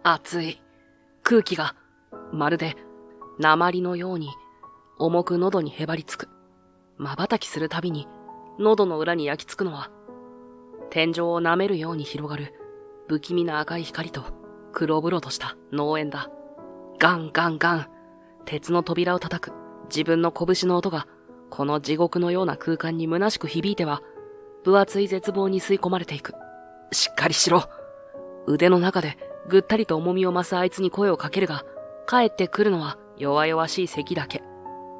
熱い。空気が、まるで、鉛のように、重く喉にへばりつく。瞬きするたびに、喉の裏に焼き付くのは、天井を舐めるように広がる、不気味な赤い光と、黒々とした農園だ。ガンガンガン。鉄の扉を叩く自分の拳の音が、この地獄のような空間に虚しく響いては、分厚い絶望に吸い込まれていく。しっかりしろ。腕の中でぐったりと重みを増すあいつに声をかけるが、帰ってくるのは弱々しい咳だけ。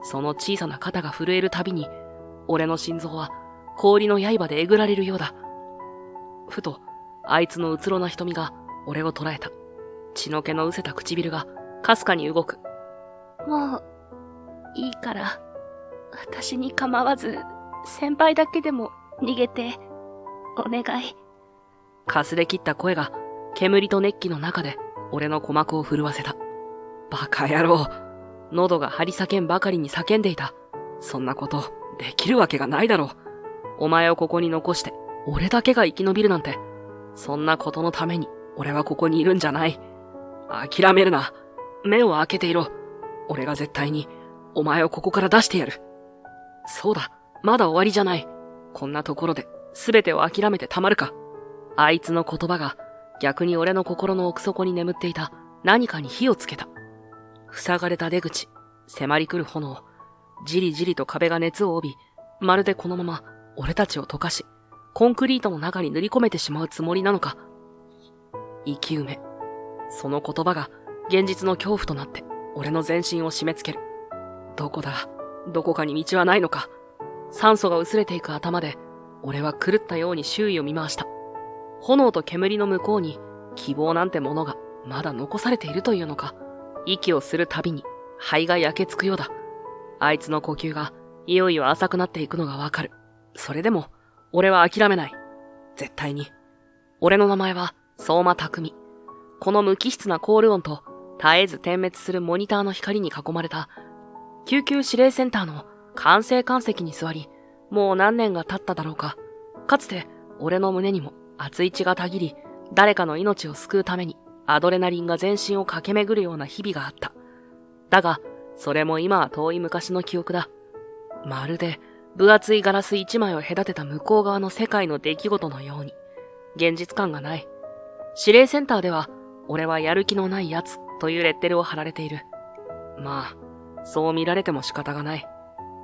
その小さな肩が震えるたびに、俺の心臓は氷の刃でえぐられるようだ。ふと、あいつのうつろな瞳が俺を捉えた。血の気の失せた唇がかすかに動く。もう、いいから、私に構わず、先輩だけでも逃げて、お願い。かすれ切った声が煙と熱気の中で俺の鼓膜を震わせた。バカ野郎。喉が張り裂けんばかりに叫んでいた。そんなことできるわけがないだろう。お前をここに残して俺だけが生き延びるなんて。そんなことのために俺はここにいるんじゃない。諦めるな。目を開けていろ。俺が絶対にお前をここから出してやる。そうだ、まだ終わりじゃない。こんなところで全てを諦めてたまるか。あいつの言葉が逆に俺の心の奥底に眠っていた何かに火をつけた。塞がれた出口、迫り来る炎、じりじりと壁が熱を帯び、まるでこのまま俺たちを溶かし、コンクリートの中に塗り込めてしまうつもりなのか。生き埋め。その言葉が現実の恐怖となって俺の全身を締め付ける。どこだ、どこかに道はないのか。酸素が薄れていく頭で俺は狂ったように周囲を見回した。炎と煙の向こうに希望なんてものがまだ残されているというのか。息をするたびに肺が焼けつくようだ。あいつの呼吸がいよいよ浅くなっていくのがわかる。それでも俺は諦めない。絶対に。俺の名前は相馬匠。この無機質なコール音と絶えず点滅するモニターの光に囲まれた救急指令センターの管制官席に座り、もう何年が経っただろうか。かつて俺の胸にも熱い血がたぎり、誰かの命を救うためにアドレナリンが全身を駆け巡るような日々があった。だが、それも今は遠い昔の記憶だ。まるで分厚いガラス一枚を隔てた向こう側の世界の出来事のように、現実感がない。指令センターでは、俺はやる気のない奴というレッテルを貼られている。まあ、そう見られても仕方がない。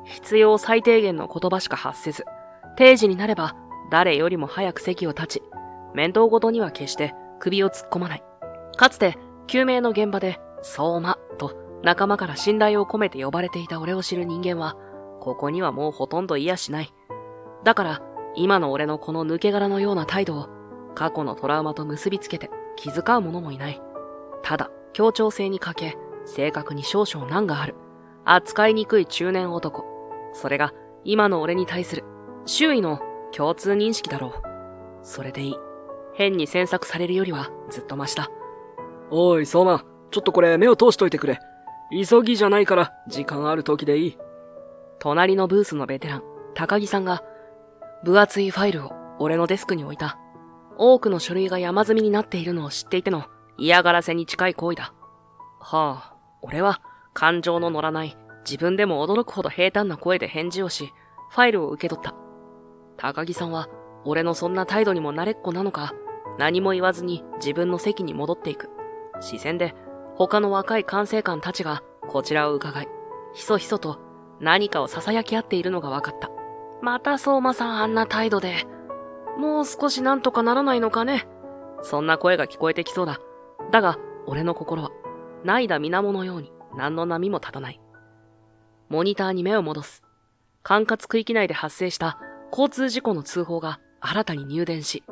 必要最低限の言葉しか発せず、定時になれば誰よりも早く席を立ち、面倒ごとには決して首を突っ込まない。かつて救命の現場で相馬と仲間から信頼を込めて呼ばれていた俺を知る人間は、ここにはもうほとんどいやしない。だから今の俺のこの抜け殻のような態度を過去のトラウマと結びつけて気遣う者もいない。ただ協調性に欠け、性格に少々難がある扱いにくい中年男。それが今の俺に対する周囲の共通認識だろう。それでいい。変に詮索されるよりはずっとマシだ。おい、相馬、ちょっとこれ目を通しといてくれ。急ぎじゃないから時間ある時でいい。隣のブースのベテラン、高木さんが分厚いファイルを俺のデスクに置いた。多くの書類が山積みになっているのを知っていての嫌がらせに近い行為だ。はあ、俺は感情の乗らない自分でも驚くほど平坦な声で返事をし、ファイルを受け取った。高木さんは俺のそんな態度にも慣れっこなのか、何も言わずに自分の席に戻っていく。視線で他の若い管制官たちがこちらを伺い、ひそひそと何かを囁き合っているのが分かった。また相馬さんあんな態度で、もう少しなんとかならないのかね。そんな声が聞こえてきそうだ。だが俺の心はないだ水面のように何の波も立たない。モニターに目を戻す。管轄区域内で発生した交通事故の通報が新たに入電し、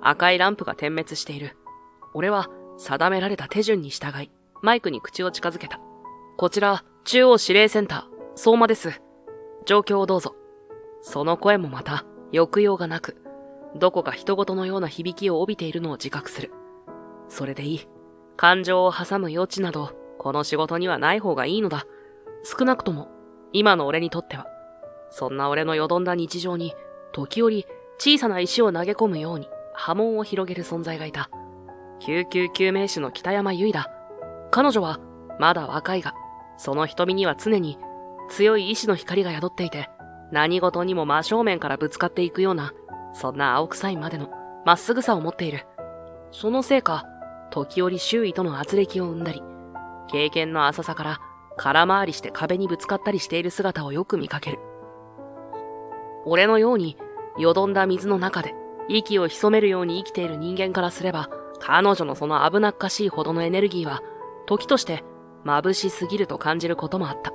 赤いランプが点滅している。俺は定められた手順に従い、マイクに口を近づけた。こちら、中央指令センター、相馬です。状況をどうぞ。その声もまた、抑揚がなく、どこか人事のような響きを帯びているのを自覚する。それでいい。感情を挟む余地など、この仕事にはない方がいいのだ。少なくとも、今の俺にとっては。そんな俺のよどんだ日常に、時折小さな石を投げ込むように波紋を広げる存在がいた。救急救命士の北山由衣だ。彼女はまだ若いが、その瞳には常に強い意志の光が宿っていて、何事にも真正面からぶつかっていくような、そんな青臭いまでのまっすぐさを持っている。そのせいか、時折周囲との圧力を生んだり、経験の浅さから空回りして壁にぶつかったりしている姿をよく見かける。俺のようによどんだ水の中で息を潜めるように生きている人間からすれば、彼女のその危なっかしいほどのエネルギーは、時として眩しすぎると感じることもあった。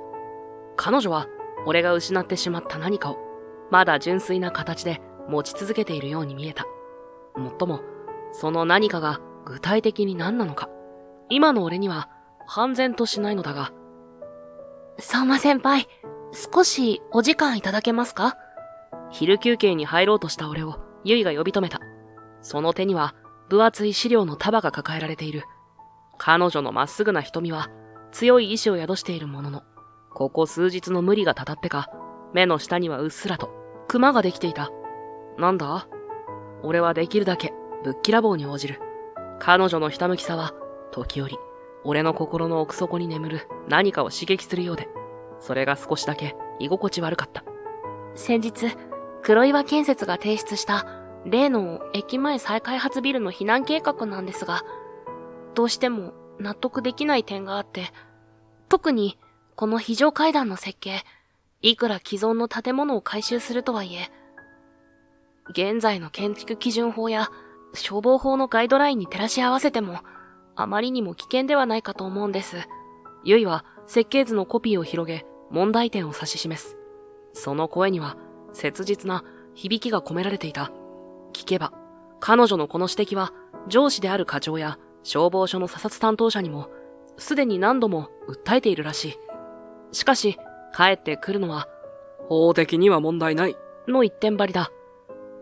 彼女は俺が失ってしまった何かを、まだ純粋な形で持ち続けているように見えた。もっとも、その何かが具体的に何なのか、今の俺には判然としないのだが。相馬先輩、少しお時間いただけますか？昼休憩に入ろうとした俺をゆいが呼び止めた。その手には分厚い資料の束が抱えられている。彼女のまっすぐな瞳は強い意志を宿しているものの、ここ数日の無理がたたってか、目の下にはうっすらとクマができていた。なんだ？俺はできるだけぶっきらぼうに応じる。彼女のひたむきさは時折俺の心の奥底に眠る何かを刺激するようで、それが少しだけ居心地悪かった。先日、黒岩建設が提出した例の駅前再開発ビルの避難計画なんですが、どうしても納得できない点があって、特にこの非常階段の設計、いくら既存の建物を改修するとはいえ、現在の建築基準法や消防法のガイドラインに照らし合わせても、あまりにも危険ではないかと思うんです。ゆいは設計図のコピーを広げ、問題点を指し示す。その声には切実な響きが込められていた。聞けば、彼女のこの指摘は上司である課長や消防署の査察担当者にもすでに何度も訴えているらしい。しかし、帰ってくるのは、法的には問題ないの一点張りだ。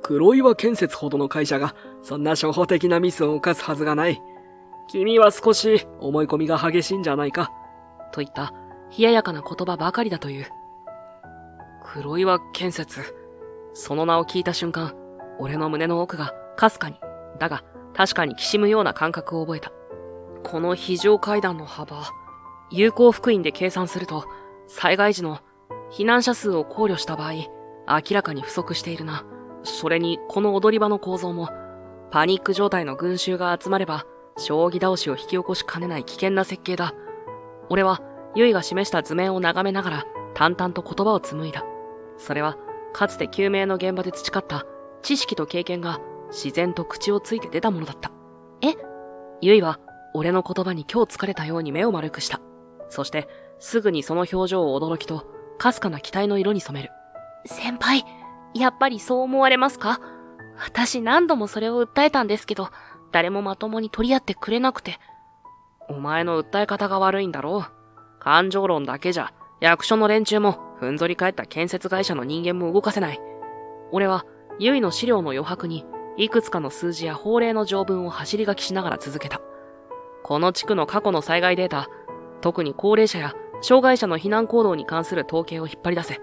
黒岩建設ほどの会社がそんな初歩的なミスを犯すはずがない。君は少し思い込みが激しいんじゃないか、といった冷ややかな言葉ばかりだという。黒岩建設。その名を聞いた瞬間、俺の胸の奥がかすかに、だが確かにきしむような感覚を覚えた。この非常階段の幅、有効幅員で計算すると、災害時の避難者数を考慮した場合、明らかに不足しているな。それに、この踊り場の構造も、パニック状態の群衆が集まれば、将棋倒しを引き起こしかねない危険な設計だ。俺は、ゆいが示した図面を眺めながら、淡々と言葉を紡いだ。それは、かつて救命の現場で培った知識と経験が自然と口をついて出たものだった。ゆいは、俺の言葉に今日疲れたように目を丸くした。そして、すぐにその表情を驚きと、かすかな期待の色に染める。先輩、やっぱりそう思われますか？私何度もそれを訴えたんですけど、誰もまともに取り合ってくれなくて。お前の訴え方が悪いんだろう。感情論だけじゃ、役所の連中も、ふんぞり返った建設会社の人間も動かせない。俺は、ゆいの資料の余白に、いくつかの数字や法令の条文を走り書きしながら続けた。この地区の過去の災害データ、特に高齢者や障害者の避難行動に関する統計を引っ張り出せ。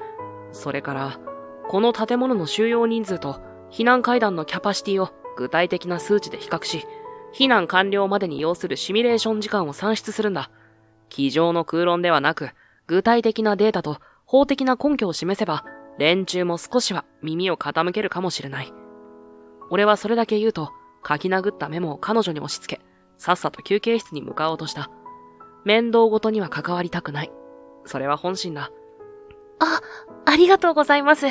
それから、この建物の収容人数と避難階段のキャパシティを具体的な数値で比較し、避難完了までに要するシミュレーション時間を算出するんだ。机上の空論ではなく、具体的なデータと法的な根拠を示せば、連中も少しは耳を傾けるかもしれない。俺はそれだけ言うと、書き殴ったメモを彼女に押し付け、さっさと休憩室に向かおうとした。面倒ごとには関わりたくない。それは本心だ。ありがとうございます。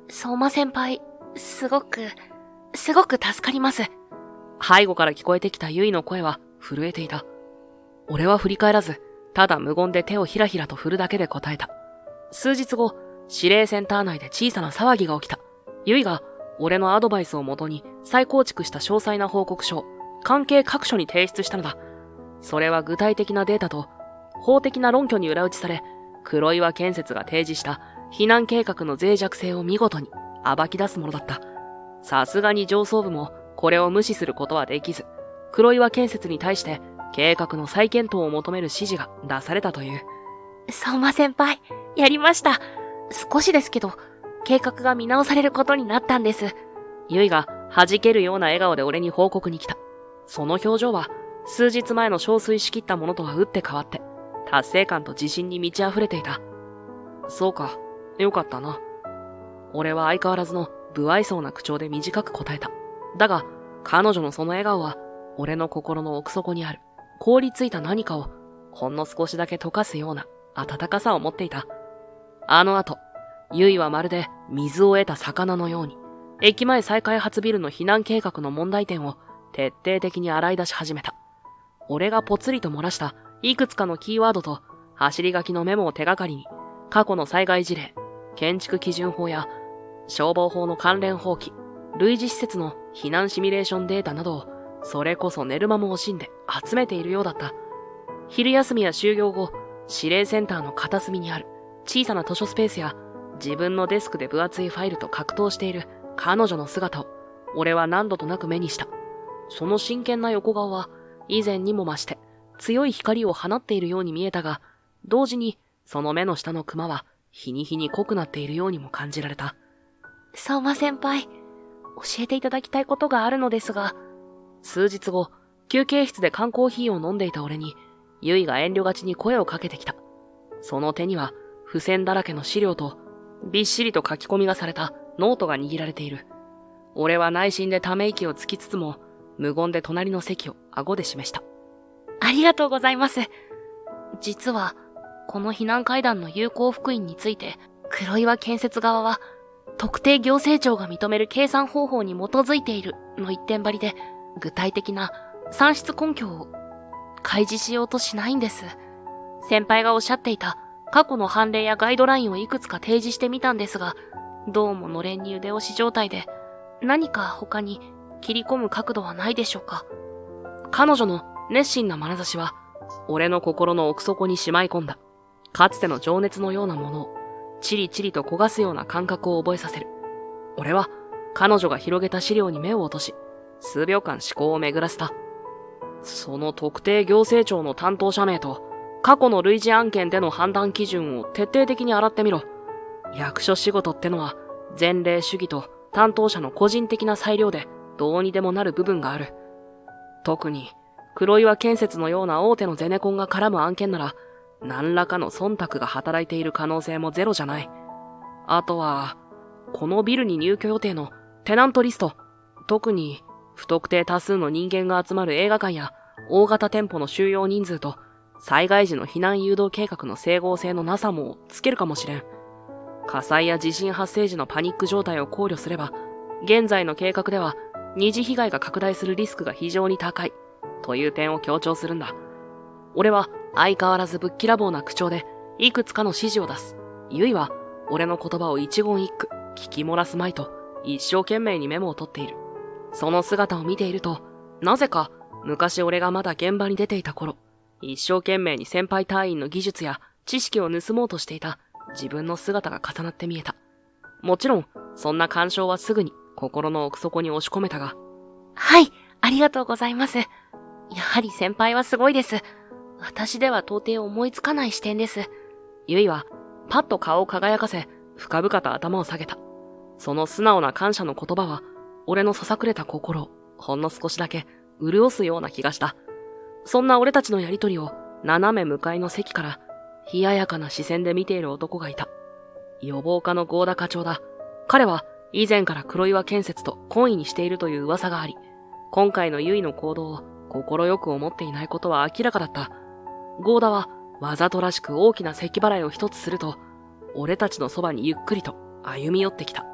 相馬先輩、すごく助かります。背後から聞こえてきたゆいの声は震えていた。俺は振り返らず、ただ無言で手をひらひらと振るだけで答えた。数日後、指令センター内で小さな騒ぎが起きた。ゆいが俺のアドバイスをもとに再構築した詳細な報告書を関係各所に提出したのだ。それは具体的なデータと法的な論拠に裏打ちされ、黒岩建設が提示した避難計画の脆弱性を見事に暴き出すものだった。さすがに上層部もこれを無視することはできず、黒岩建設に対して計画の再検討を求める指示が出されたという。相馬先輩、やりました。少しですけど、計画が見直されることになったんです。ゆいが弾けるような笑顔で俺に報告に来た。その表情は、数日前の憔悴しきったものとは打って変わって、達成感と自信に満ち溢れていた。そうか、よかったな。俺は相変わらずの不愛想な口調で短く答えた。だが、彼女のその笑顔は、俺の心の奥底にある、凍りついた何かを、ほんの少しだけ溶かすような温かさを持っていた。あの後、ゆいはまるで水を得た魚のように、駅前再開発ビルの避難計画の問題点を徹底的に洗い出し始めた。俺がぽつりと漏らしたいくつかのキーワードと走り書きのメモを手がかりに、過去の災害事例、建築基準法や消防法の関連法規、類似施設の避難シミュレーションデータなどを、それこそ寝る間も惜しんで集めているようだった。昼休みや就業後、指令センターの片隅にある小さな図書スペースや自分のデスクで分厚いファイルと格闘している彼女の姿を俺は何度となく目にした。その真剣な横顔は以前にも増して強い光を放っているように見えたが、同時にその目の下のクマは日に日に濃くなっているようにも感じられた。相馬先輩、教えていただきたいことがあるのですが。数日後、休憩室で缶コーヒーを飲んでいた俺に、ゆいが遠慮がちに声をかけてきた。その手には、付箋だらけの資料と、びっしりと書き込みがされたノートが握られている。俺は内心でため息をつきつつも、無言で隣の席を顎で示した。ありがとうございます。実は、この避難階段の有効復員について、黒岩建設側は、特定行政庁が認める計算方法に基づいているの一点張りで、具体的な算出根拠を開示しようとしないんです。先輩がおっしゃっていた過去の判例やガイドラインをいくつか提示してみたんですが、どうものれんに腕押し状態で、何か他に切り込む角度はないでしょうか。彼女の熱心な眼差しは、俺の心の奥底にしまい込んだ。かつての情熱のようなものを、チリチリと焦がすような感覚を覚えさせる。俺は、彼女が広げた資料に目を落とし、数秒間思考を巡らせた。その特定行政庁の担当者名と、過去の類似案件での判断基準を徹底的に洗ってみろ。役所仕事ってのは、前例主義と担当者の個人的な裁量でどうにでもなる部分がある。特に、黒岩建設のような大手のゼネコンが絡む案件なら、何らかの忖度が働いている可能性もゼロじゃない。あとは、このビルに入居予定のテナントリスト、特に不特定多数の人間が集まる映画館や大型店舗の収容人数と災害時の避難誘導計画の整合性のなさもつけるかもしれん。火災や地震発生時のパニック状態を考慮すれば、現在の計画では二次被害が拡大するリスクが非常に高いという点を強調するんだ。俺は相変わらずぶっきらぼうな口調でいくつかの指示を出す。ゆいは俺の言葉を一言一句聞き漏らすまいと一生懸命にメモを取っている。その姿を見ていると、なぜか昔俺がまだ現場に出ていた頃、一生懸命に先輩隊員の技術や知識を盗もうとしていた自分の姿が重なって見えた。もちろん、そんな感傷はすぐに心の奥底に押し込めたが。はい、ありがとうございます。やはり先輩はすごいです。私では到底思いつかない視点です。ゆいは、パッと顔を輝かせ、深々と頭を下げた。その素直な感謝の言葉は、俺のささくれた心をほんの少しだけ潤すような気がした。そんな俺たちのやりとりを斜め向かいの席から冷ややかな視線で見ている男がいた。予防課の合田課長だ。彼は以前から黒岩建設と懇意にしているという噂があり、今回のゆいの行動を心よく思っていないことは明らかだった。合田はわざとらしく大きな咳払いを一つすると、俺たちのそばにゆっくりと歩み寄ってきた。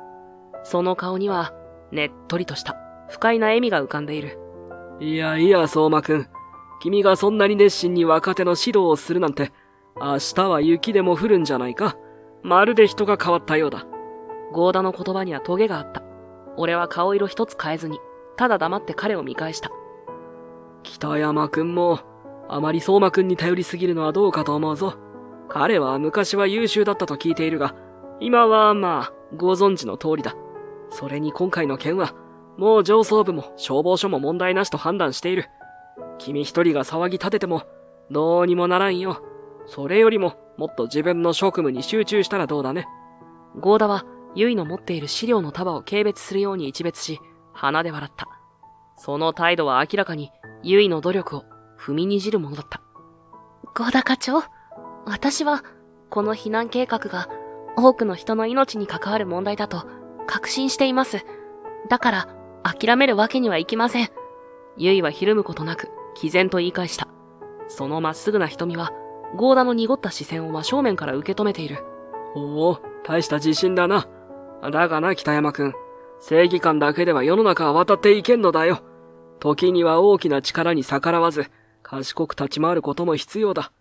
その顔にはねっとりとした不快な笑みが浮かんでいる。いやいや、相馬くん。君がそんなに熱心に若手の指導をするなんて、明日は雪でも降るんじゃないか。まるで人が変わったようだ。合田の言葉にはトゲがあった。俺は顔色一つ変えずに、ただ黙って彼を見返した。北山くんも、あまり相馬くんに頼りすぎるのはどうかと思うぞ。彼は昔は優秀だったと聞いているが、今はまあ、ご存知の通りだ。それに今回の件は、もう上層部も消防署も問題なしと判断している。君一人が騒ぎ立てても、どうにもならんよ。それよりも、もっと自分の職務に集中したらどうだね。合田は、ゆいの持っている資料の束を軽蔑するように一別し、鼻で笑った。その態度は明らかに、ユイの努力を踏みにじるものだった。ゴーダ課長、私は、この避難計画が多くの人の命に関わる問題だと確信しています。だから、諦めるわけにはいきません。ユイはひるむことなく、毅然と言い返した。そのまっすぐな瞳は、ゴーダの濁った視線を真正面から受け止めている。おお、大した自信だな。だがな、北山くん。正義感だけでは世の中は渡っていけんのだよ。時には大きな力に逆らわず、賢く立ち回ることも必要だ。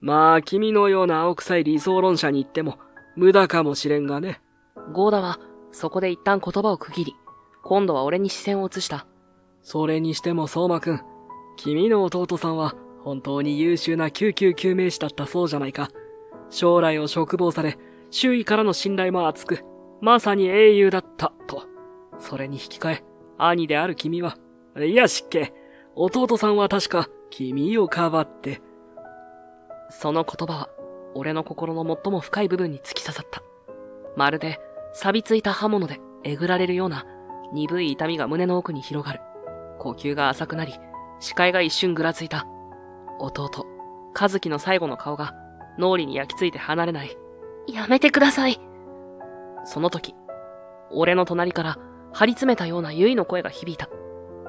まあ、君のような青臭い理想論者に言っても、無駄かもしれんがね。ゴーダは、そこで一旦言葉を区切り、今度は俺に視線を移した。それにしても相馬くん、君の弟さんは本当に優秀な救急救命士だったそうじゃないか。将来を嘱望され、周囲からの信頼も厚く、まさに英雄だったと。それに引き換え、兄である君は、いや失敬、弟さんは確か君をかばって。その言葉は、俺の心の最も深い部分に突き刺さった。まるで、錆びついた刃物でえぐられるような、鈍い痛みが胸の奥に広がる。呼吸が浅くなり、視界が一瞬ぐらついた。弟、和樹の最後の顔が、脳裏に焼き付いて離れない。やめてください。その時、俺の隣から張り詰めたようなユイの声が響いた。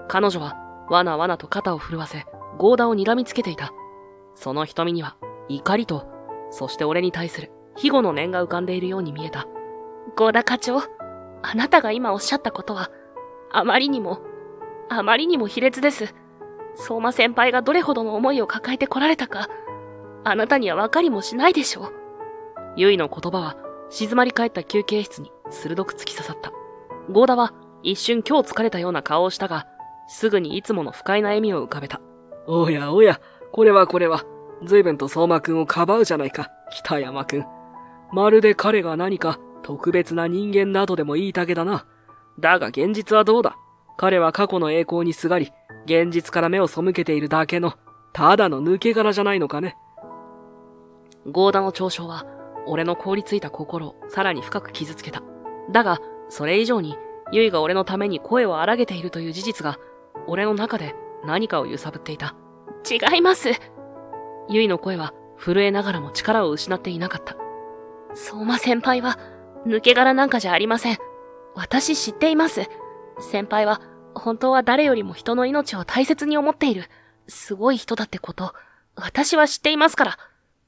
彼女は、わなわなと肩を震わせ、ゴーダを睨みつけていた。その瞳には、怒りと、そして俺に対する、庇護の念が浮かんでいるように見えた。ゴーダ課長、あなたが今おっしゃったことは、あまりにも卑劣です。相馬先輩がどれほどの思いを抱えてこられたか、あなたにはわかりもしないでしょう。ユイの言葉は、静まり返った休憩室に鋭く突き刺さった。ゴーダは一瞬今日疲れたような顔をしたが、すぐにいつもの不快な笑みを浮かべた。おやおや、これは、随分と相馬くんをかばうじゃないか、北山くん。まるで彼が何か特別な人間などでも言いたげだな。だが現実はどうだ。彼は過去の栄光にすがり、現実から目を背けているだけの、ただの抜け殻じゃないのかね。ゴーダの嘲笑は、俺の凍りついた心をさらに深く傷つけた。だが、それ以上に、ユイが俺のために声を荒げているという事実が、俺の中で何かを揺さぶっていた。違います。ユイの声は震えながらも力を失っていなかった。相馬先輩は抜け殻なんかじゃありません。私知っています。先輩は本当は誰よりも人の命を大切に思っているすごい人だってこと、私は知っていますから。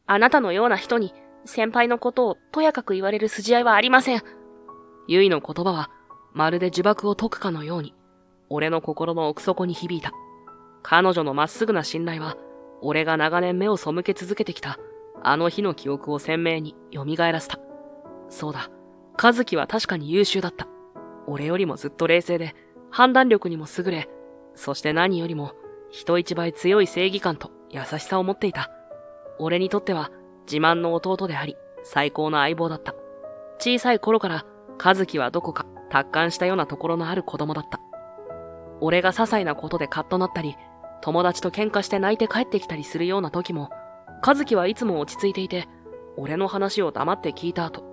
あなたのような人に先輩のことをとやかく言われる筋合いはありません。ユイの言葉はまるで呪縛を解くかのように、俺の心の奥底に響いた。彼女のまっすぐな信頼は、俺が長年目を背け続けてきた、あの日の記憶を鮮明に蘇らせた。そうだ、和樹は確かに優秀だった。俺よりもずっと冷静で、判断力にも優れ、そして何よりも、人一倍強い正義感と優しさを持っていた。俺にとっては、自慢の弟であり、最高の相棒だった。小さい頃から、和樹はどこか達観したようなところのある子供だった。俺が些細なことでカッとなったり、友達と喧嘩して泣いて帰ってきたりするような時も、和樹はいつも落ち着いていて、俺の話を黙って聞いた後、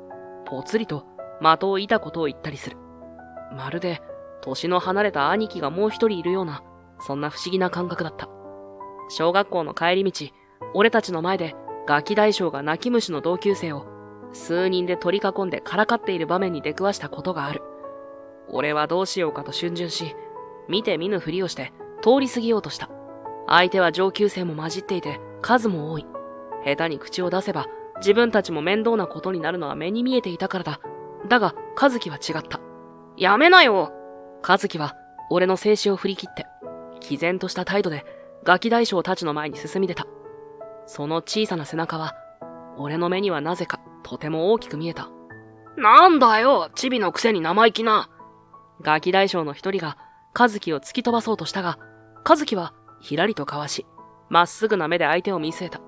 ぽつりと的を射たことを言ったりする。まるで、年の離れた兄貴がもう一人いるような、そんな不思議な感覚だった。小学校の帰り道、俺たちの前でガキ大将が泣き虫の同級生を、数人で取り囲んでからかっている場面に出くわしたことがある。俺はどうしようかと逡巡し、見て見ぬふりをして通り過ぎようとした。相手は上級生も混じっていて数も多い。下手に口を出せば自分たちも面倒なことになるのは目に見えていたからだ。だが和樹は違った。やめなよ。和樹は俺の静止を振り切って、毅然とした態度でガキ大将たちの前に進み出た。その小さな背中は、俺の目にはなぜかとても大きく見えた。なんだよ、チビのくせに生意気な。ガキ大将の一人が和樹を突き飛ばそうとしたが、和樹はひらりとかわし、まっすぐな目で相手を見据えた。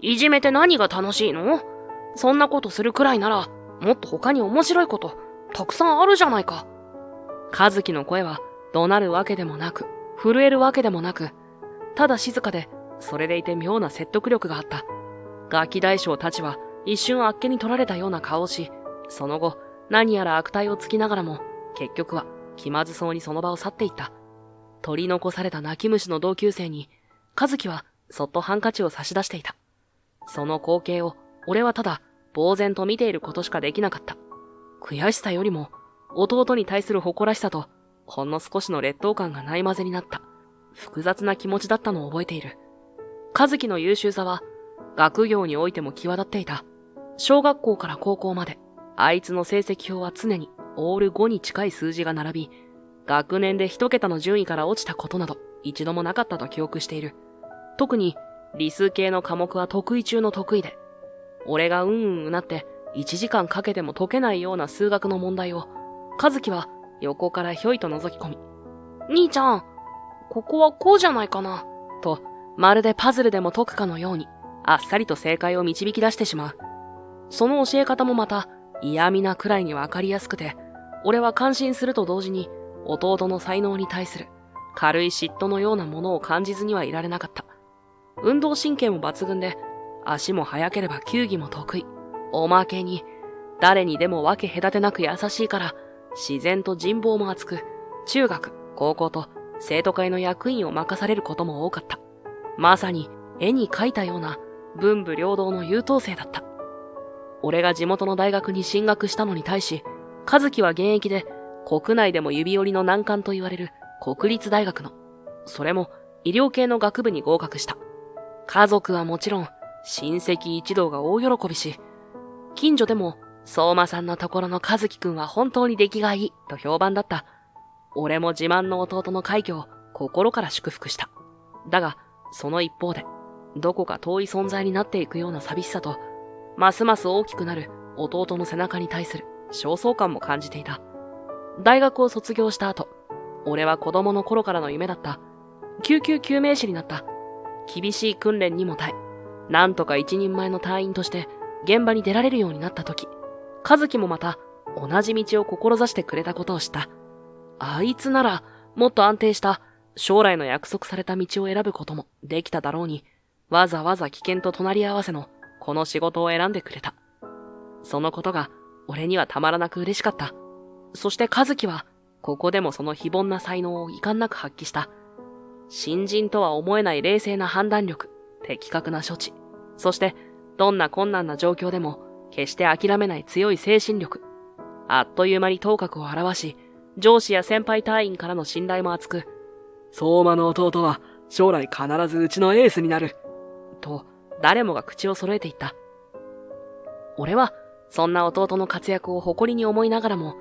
いじめて何が楽しいの？そんなことするくらいなら、もっと他に面白いこと、たくさんあるじゃないか。和樹の声は怒鳴るわけでもなく、震えるわけでもなく、ただ静かで、それでいて妙な説得力があった。ガキ大将たちは一瞬あっけに取られたような顔をし、その後、何やら悪態をつきながらも、結局は気まずそうにその場を去っていった。取り残された泣き虫の同級生に、和樹はそっとハンカチを差し出していた。その光景を俺はただ呆然と見ていることしかできなかった。悔しさよりも弟に対する誇らしさとほんの少しの劣等感がないまぜになった複雑な気持ちだったのを覚えている。和樹の優秀さは学業においても際立っていた。小学校から高校まであいつの成績表は常にオール5に近い数字が並び、学年で一桁の順位から落ちたことなど一度もなかったと記憶している。特に理数系の科目は得意中の得意で、俺がうなって1時間かけても解けないような数学の問題を、和樹は横からひょいと覗き込み、兄ちゃん、ここはこうじゃないかな、と、まるでパズルでも解くかのように、あっさりと正解を導き出してしまう。その教え方もまた、嫌味なくらいにわかりやすくて、俺は感心すると同時に、弟の才能に対する、軽い嫉妬のようなものを感じずにはいられなかった。運動神経も抜群で、足も速ければ球技も得意。おまけに、誰にでも分け隔てなく優しいから、自然と人望も厚く、中学、高校と生徒会の役員を任されることも多かった。まさに絵に描いたような文武両道の優等生だった。俺が地元の大学に進学したのに対し、和樹は現役で国内でも指折りの難関と言われる国立大学の、それも医療系の学部に合格した。家族はもちろん親戚一同が大喜びし、近所でも相馬さんのところの和樹くんは本当に出来がいいと評判だった。俺も自慢の弟の快挙を心から祝福した。だが、その一方で、どこか遠い存在になっていくような寂しさと、ますます大きくなる弟の背中に対する焦燥感も感じていた。大学を卒業した後、俺は子供の頃からの夢だった。救急救命士になった。厳しい訓練にも耐え、なんとか一人前の隊員として現場に出られるようになった時、和樹もまた同じ道を志してくれたことを知った。あいつならもっと安定した将来の約束された道を選ぶこともできただろうに、わざわざ危険と隣り合わせのこの仕事を選んでくれた。そのことが俺にはたまらなく嬉しかった。そして和樹はここでもその非凡な才能を遺憾なく発揮した。新人とは思えない冷静な判断力、的確な処置、そしてどんな困難な状況でも決して諦めない強い精神力。あっという間に頭角を現し、上司や先輩隊員からの信頼も厚く、相馬の弟は将来必ずうちのエースになる。と誰もが口を揃えていった。俺はそんな弟の活躍を誇りに思いながらも、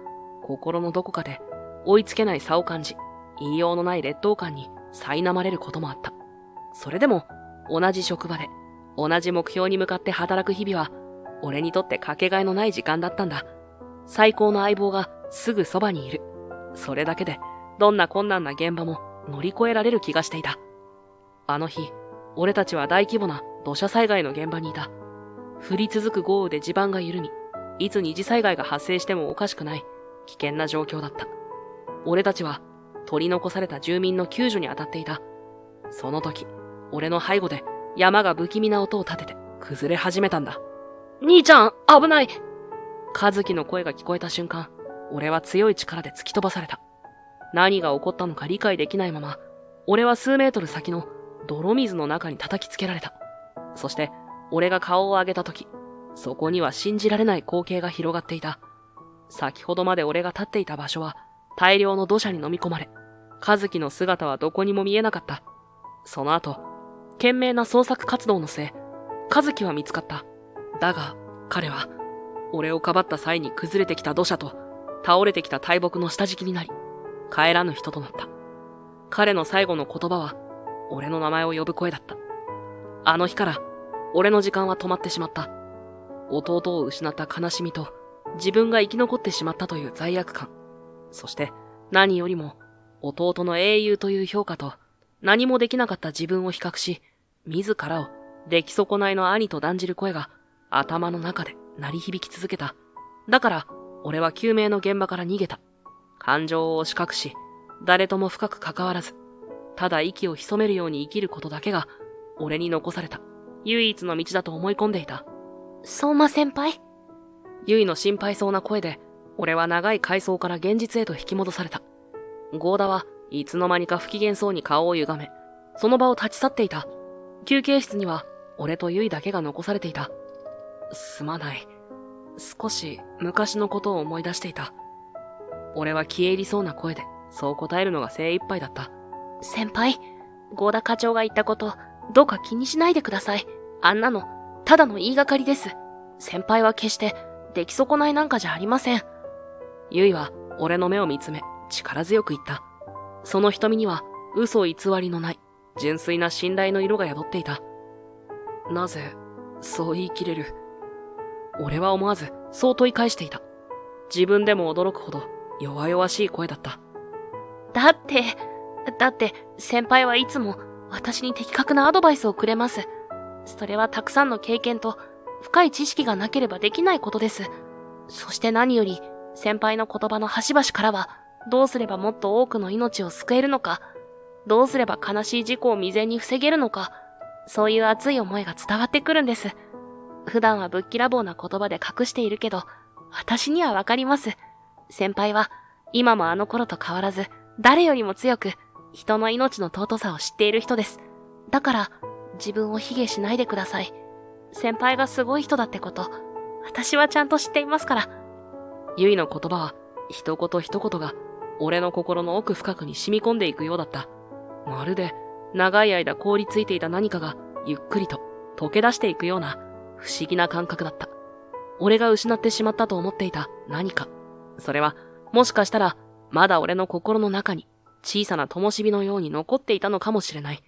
心のどこかで追いつけない差を感じ、言いようのない劣等感に苛まれることもあった。それでも同じ職場で同じ目標に向かって働く日々は、俺にとってかけがえのない時間だったんだ。最高の相棒がすぐそばにいる。それだけでどんな困難な現場も乗り越えられる気がしていた。あの日、俺たちは大規模な土砂災害の現場にいた。降り続く豪雨で地盤が緩み、いつ二次災害が発生してもおかしくない危険な状況だった。俺たちは取り残された住民の救助に当たっていた。その時、俺の背後で山が不気味な音を立てて崩れ始めたんだ。兄ちゃん、危ない。和樹の声が聞こえた瞬間、俺は強い力で突き飛ばされた。何が起こったのか理解できないまま、俺は数メートル先の泥水の中に叩きつけられた。そして、俺が顔を上げた時、そこには信じられない光景が広がっていた。先ほどまで俺が立っていた場所は、大量の土砂に飲み込まれ、和樹の姿はどこにも見えなかった。その後、懸命な捜索活動の末、和樹は見つかった。だが、彼は、俺をかばった際に崩れてきた土砂と、倒れてきた大木の下敷きになり、帰らぬ人となった。彼の最後の言葉は、俺の名前を呼ぶ声だった。あの日から、俺の時間は止まってしまった。弟を失った悲しみと、自分が生き残ってしまったという罪悪感。そして、何よりも、弟の英雄という評価と、何もできなかった自分を比較し、自らを出来損ないの兄と断じる声が、頭の中で鳴り響き続けた。だから、俺は救命の現場から逃げた。感情を押し隠し、誰とも深く関わらず、ただ息を潜めるように生きることだけが、俺に残された唯一の道だと思い込んでいた。相馬先輩？ゆいの心配そうな声で、俺は長い階層から現実へと引き戻された。ゴーダはいつの間にか不機嫌そうに顔を歪め、その場を立ち去っていた。休憩室には、俺とゆいだけが残されていた。すまない。少し昔のことを思い出していた。俺は消え入りそうな声で、そう答えるのが精一杯だった。先輩、合田課長が言ったこと、どうか気にしないでください。あんなの、ただの言いがかりです。先輩は決して、出来損ないなんかじゃありません。ゆいは、俺の目を見つめ、力強く言った。その瞳には、嘘偽りのない、純粋な信頼の色が宿っていた。なぜ、そう言い切れる。俺は思わず、そう問い返していた。自分でも驚くほど、弱々しい声だった。だって、先輩はいつも、私に的確なアドバイスをくれます。それはたくさんの経験と、深い知識がなければできないことです。そして何より、先輩の言葉の端々からは、どうすればもっと多くの命を救えるのか、どうすれば悲しい事故を未然に防げるのか、そういう熱い思いが伝わってくるんです。普段はぶっきらぼうな言葉で隠しているけど、私にはわかります。先輩は、今もあの頃と変わらず、誰よりも強く、人の命の尊さを知っている人です。だから、自分を卑下しないでください。先輩がすごい人だってこと、私はちゃんと知っていますから。ゆいの言葉は、一言一言が、俺の心の奥深くに染み込んでいくようだった。まるで、長い間凍りついていた何かが、ゆっくりと、溶け出していくような、不思議な感覚だった。俺が失ってしまったと思っていた何か。それは、もしかしたら、まだ俺の心の中に、小さな灯火のように残っていたのかもしれない。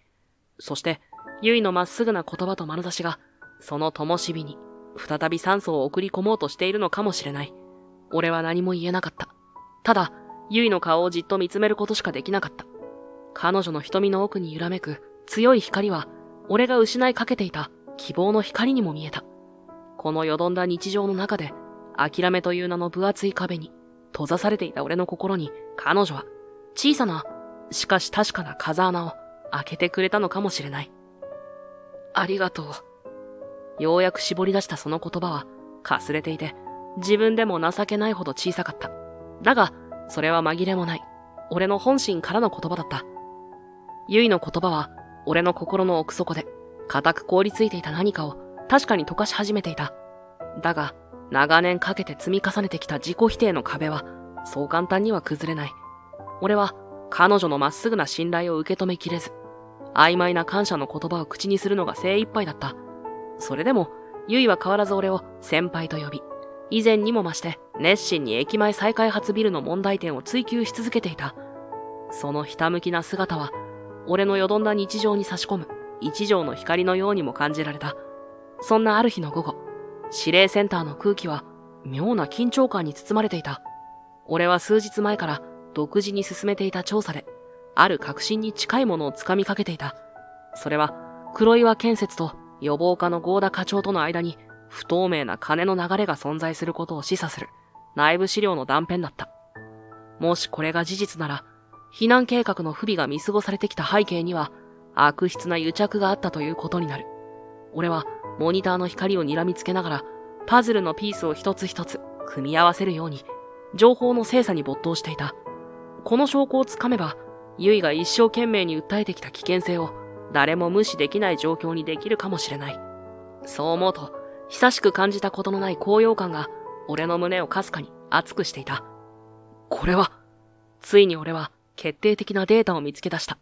そして、ゆいのまっすぐな言葉と眼差しが、その灯火に、再び酸素を送り込もうとしているのかもしれない。俺は何も言えなかった。ただ、ゆいの顔をじっと見つめることしかできなかった。彼女の瞳の奥に揺らめく強い光は、俺が失いかけていた希望の光にも見えた。このよどんだ日常の中で、諦めという名の分厚い壁に、閉ざされていた俺の心に、彼女は、小さな、しかし確かな風穴を開けてくれたのかもしれない。ありがとう。ようやく絞り出したその言葉は、かすれていて、自分でも情けないほど小さかった。だが、それは紛れもない。俺の本心からの言葉だった。ゆいの言葉は、俺の心の奥底で、固く凍りついていた何かを、確かに溶かし始めていた。だが、長年かけて積み重ねてきた自己否定の壁は、そう簡単には崩れない。俺は、彼女のまっすぐな信頼を受け止めきれず、曖昧な感謝の言葉を口にするのが精一杯だった。それでも、ゆいは変わらず俺を先輩と呼び、以前にも増して熱心に駅前再開発ビルの問題点を追求し続けていた。そのひたむきな姿は、俺のよどんだ日常に差し込む一条の光のようにも感じられた。そんなある日の午後、指令センターの空気は妙な緊張感に包まれていた。俺は数日前から独自に進めていた調査で、ある確信に近いものをつかみかけていた。それは、黒岩建設と予防課の合田課長との間に不透明な金の流れが存在することを示唆する内部資料の断片だった。もしこれが事実なら、避難計画の不備が見過ごされてきた背景には、悪質な癒着があったということになる。俺はモニターの光を睨みつけながら、パズルのピースを一つ一つ組み合わせるように、情報の精査に没頭していた。この証拠をつかめば、ユイが一生懸命に訴えてきた危険性を誰も無視できない状況にできるかもしれない。そう思うと、久しく感じたことのない高揚感が俺の胸をかすかに熱くしていた。これは、ついに俺は決定的なデータを見つけ出した。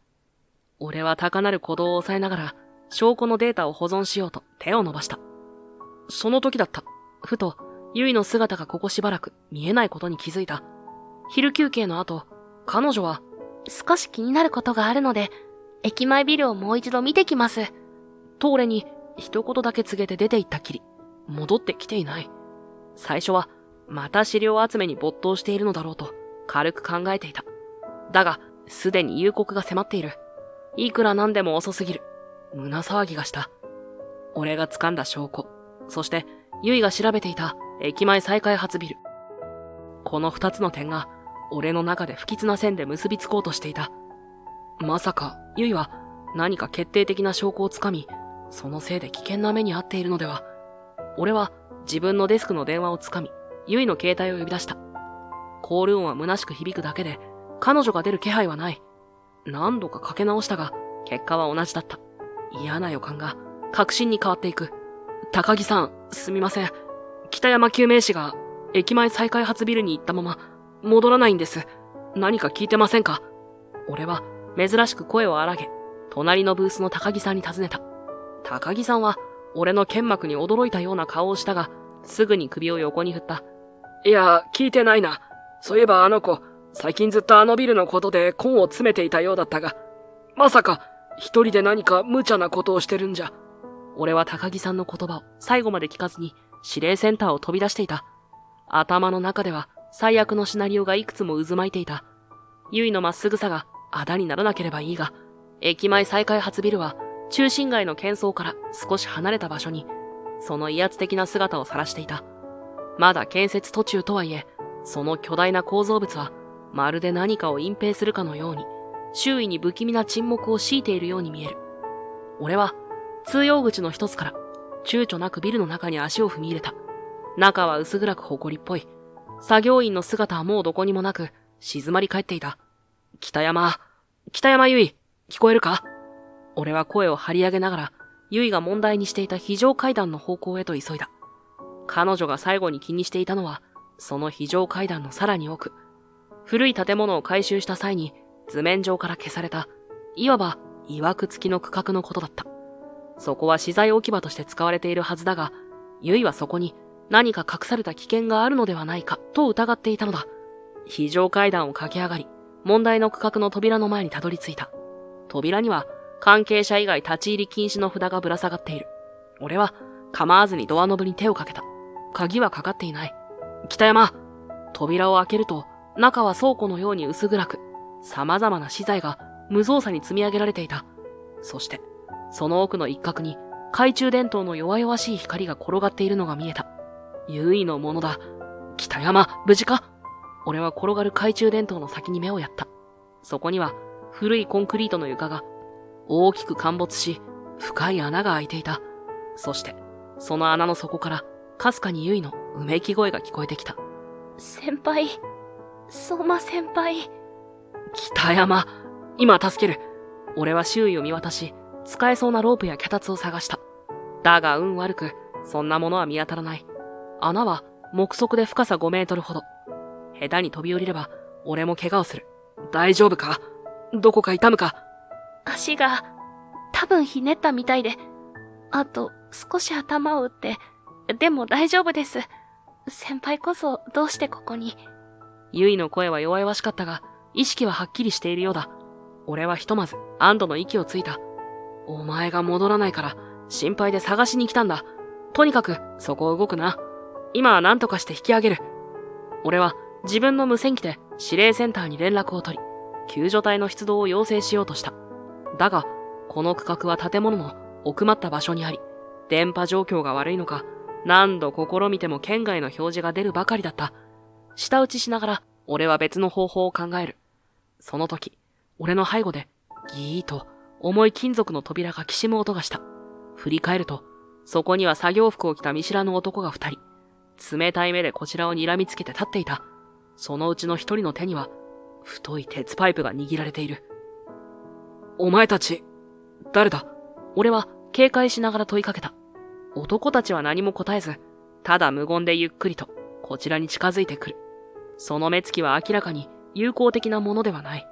俺は高鳴る鼓動を抑えながら証拠のデータを保存しようと手を伸ばした。その時だった。ふと、ユイの姿がここしばらく見えないことに気づいた。昼休憩の後、彼女は、少し気になることがあるので、駅前ビルをもう一度見てきます。と俺に一言だけ告げて出て行ったきり、戻ってきていない。最初は、また資料集めに没頭しているのだろうと、軽く考えていた。だが、すでに夕刻が迫っている。いくらなんでも遅すぎる。胸騒ぎがした。俺が掴んだ証拠、そして、ユイが調べていた駅前再開発ビル。この二つの点が、俺の中で不吉な線で結びつこうとしていた。まさか、ユイは何か決定的な証拠をつかみ、そのせいで危険な目に遭っているのでは。俺は自分のデスクの電話をつかみ、ユイの携帯を呼び出した。コール音は虚しく響くだけで、彼女が出る気配はない。何度かかけ直したが、結果は同じだった。嫌な予感が確信に変わっていく。高木さん、すみません。北山救命士が駅前再開発ビルに行ったまま戻らないんです。何か聞いてませんか？俺は珍しく声を荒げ、隣のブースの高木さんに尋ねた。高木さんは俺の剣幕に驚いたような顔をしたが、すぐに首を横に振った。いや、聞いてないな。そういえばあの子、最近ずっとあのビルのことで根を詰めていたようだったが、まさか一人で何か無茶なことをしてるんじゃ。俺は高木さんの言葉を最後まで聞かずに指令センターを飛び出していた。頭の中では最悪のシナリオがいくつも渦巻いていた。ユイのまっすぐさがあだにならなければいいが、駅前再開発ビルは中心街の喧騒から少し離れた場所に、その威圧的な姿を晒していた。まだ建設途中とはいえ、その巨大な構造物はまるで何かを隠蔽するかのように、周囲に不気味な沈黙を強いているように見える。俺は通用口の一つから躊躇なくビルの中に足を踏み入れた。中は薄暗く埃っぽい。作業員の姿はもうどこにもなく、静まり返っていた。北山ゆい、聞こえるか？俺は声を張り上げながら、ゆいが問題にしていた非常階段の方向へと急いだ。彼女が最後に気にしていたのは、その非常階段のさらに奥。古い建物を改修した際に図面上から消された、いわば曰く付きの区画のことだった。そこは資材置き場として使われているはずだが、ゆいはそこに何か隠された危険があるのではないかと疑っていたのだ。非常階段を駆け上がり、問題の区画の扉の前にたどり着いた。扉には関係者以外立ち入り禁止の札がぶら下がっている。俺は構わずにドアノブに手をかけた。鍵はかかっていない。北山、扉を開けると中は倉庫のように薄暗く、様々な資材が無造作に積み上げられていた。そして、その奥の一角に懐中電灯の弱々しい光が転がっているのが見えた。優位のものだ。北山、無事か？俺は転がる懐中電灯の先に目をやった。そこには古いコンクリートの床が大きく陥没し、深い穴が開いていた。そして、その穴の底からかすかに優位のうめき声が聞こえてきた。先輩、相馬先輩。北山、今助ける。俺は周囲を見渡し、使えそうなロープや脚立を探した。だが運悪く、そんなものは見当たらない。穴は目測で深さ5メートルほど。下手に飛び降りれば、俺も怪我をする。大丈夫か？どこか痛むか？足が、多分ひねったみたいで。あと、少し頭を打って。でも大丈夫です。先輩こそ、どうしてここに？ゆいの声は弱々しかったが、意識ははっきりしているようだ。俺はひとまず安堵の息をついた。お前が戻らないから心配で探しに来たんだ。とにかくそこを動くな。今は何とかして引き上げる。俺は自分の無線機で指令センターに連絡を取り、救助隊の出動を要請しようとした。だが、この区画は建物の奥まった場所にあり、電波状況が悪いのか、何度試みても圏外の表示が出るばかりだった。舌打ちしながら俺は別の方法を考える。その時、俺の背後でギーッと重い金属の扉がきしむ音がした。振り返ると、そこには作業服を着た見知らぬ男が2人、冷たい目でこちらを睨みつけて立っていた。そのうちの一人の手には、太い鉄パイプが握られている。お前たち、誰だ？俺は警戒しながら問いかけた。男たちは何も答えず、ただ無言でゆっくりと、こちらに近づいてくる。その目つきは明らかに友好的なものではない。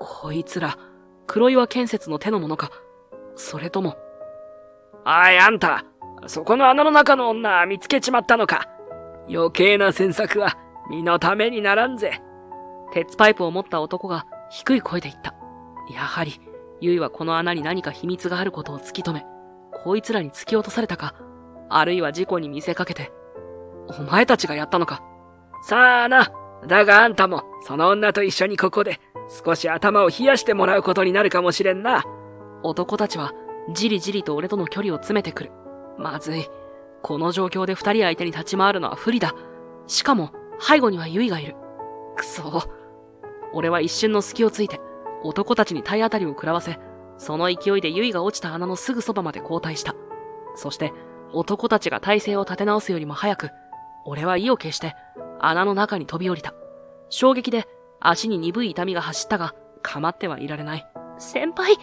こいつら、黒岩建設の手のものか。それとも。おいあんた、そこの穴の中の女見つけちまったのか。余計な詮索は身のためにならんぜ。鉄パイプを持った男が低い声で言った。やはり、ユイはこの穴に何か秘密があることを突き止め、こいつらに突き落とされたか、あるいは事故に見せかけて、お前たちがやったのか。さあな、だがあんたもその女と一緒にここで少し頭を冷やしてもらうことになるかもしれんな。男たちはじりじりと俺との距離を詰めてくる。まずい。この状況で二人相手に立ち回るのは不利だ。しかも背後にはユイがいる。くそ。俺は一瞬の隙をついて男たちに体当たりを食らわせ、その勢いでユイが落ちた穴のすぐそばまで後退した。そして男たちが体勢を立て直すよりも早く、俺は意を決して穴の中に飛び降りた。衝撃で足に鈍い痛みが走ったが、構ってはいられない。先輩。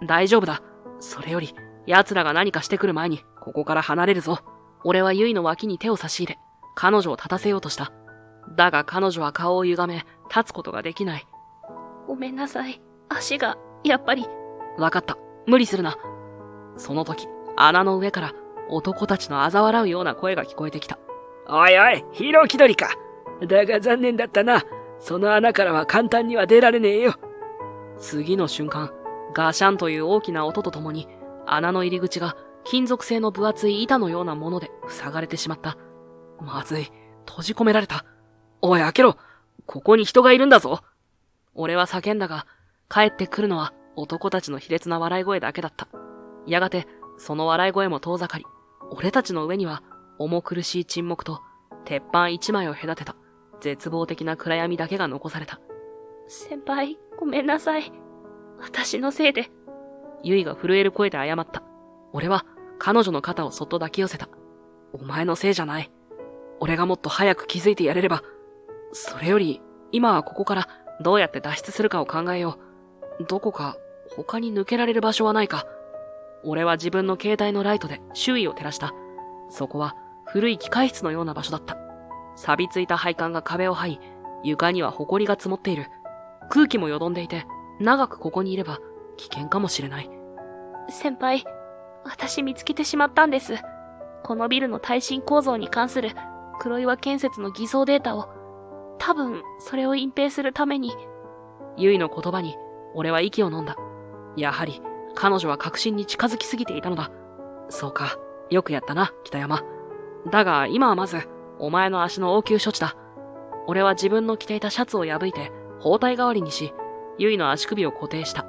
大丈夫だ。それより、奴らが何かしてくる前に、ここから離れるぞ。俺はユイの脇に手を差し入れ、彼女を立たせようとした。だが彼女は顔を歪め、立つことができない。ごめんなさい。足が、やっぱり。わかった。無理するな。その時、穴の上から男たちの嘲笑うような声が聞こえてきた。おいおい、ヒロキドリか。だが残念だったな。その穴からは簡単には出られねえよ。次の瞬間、ガシャンという大きな音とともに、穴の入り口が金属製の分厚い板のようなもので塞がれてしまった。まずい、閉じ込められた。おい、開けろ。ここに人がいるんだぞ。俺は叫んだが、帰ってくるのは男たちの卑劣な笑い声だけだった。やがて、その笑い声も遠ざかり、俺たちの上には重苦しい沈黙と、鉄板一枚を隔てた、絶望的な暗闇だけが残された。先輩、ごめんなさい。私のせいで。ユイが震える声で謝った。俺は彼女の肩をそっと抱き寄せた。お前のせいじゃない。俺がもっと早く気づいてやれれば。それより、今はここからどうやって脱出するかを考えよう。どこか他に抜けられる場所はないか。俺は自分の携帯のライトで周囲を照らした。そこは古い機械室のような場所だった。錆びついた配管が壁を這い、床には埃が積もっている。空気もよどんでいて、長くここにいれば危険かもしれない。先輩、私見つけてしまったんです。このビルの耐震構造に関する黒岩建設の偽装データを。多分、それを隠蔽するために。ユイの言葉に、俺は息を飲んだ。やはり、彼女は確信に近づきすぎていたのだ。そうか、よくやったな、北山。だが、今はまず、お前の足の応急処置だ。俺は自分の着ていたシャツを破いて、包帯代わりにし、ユイの足首を固定した。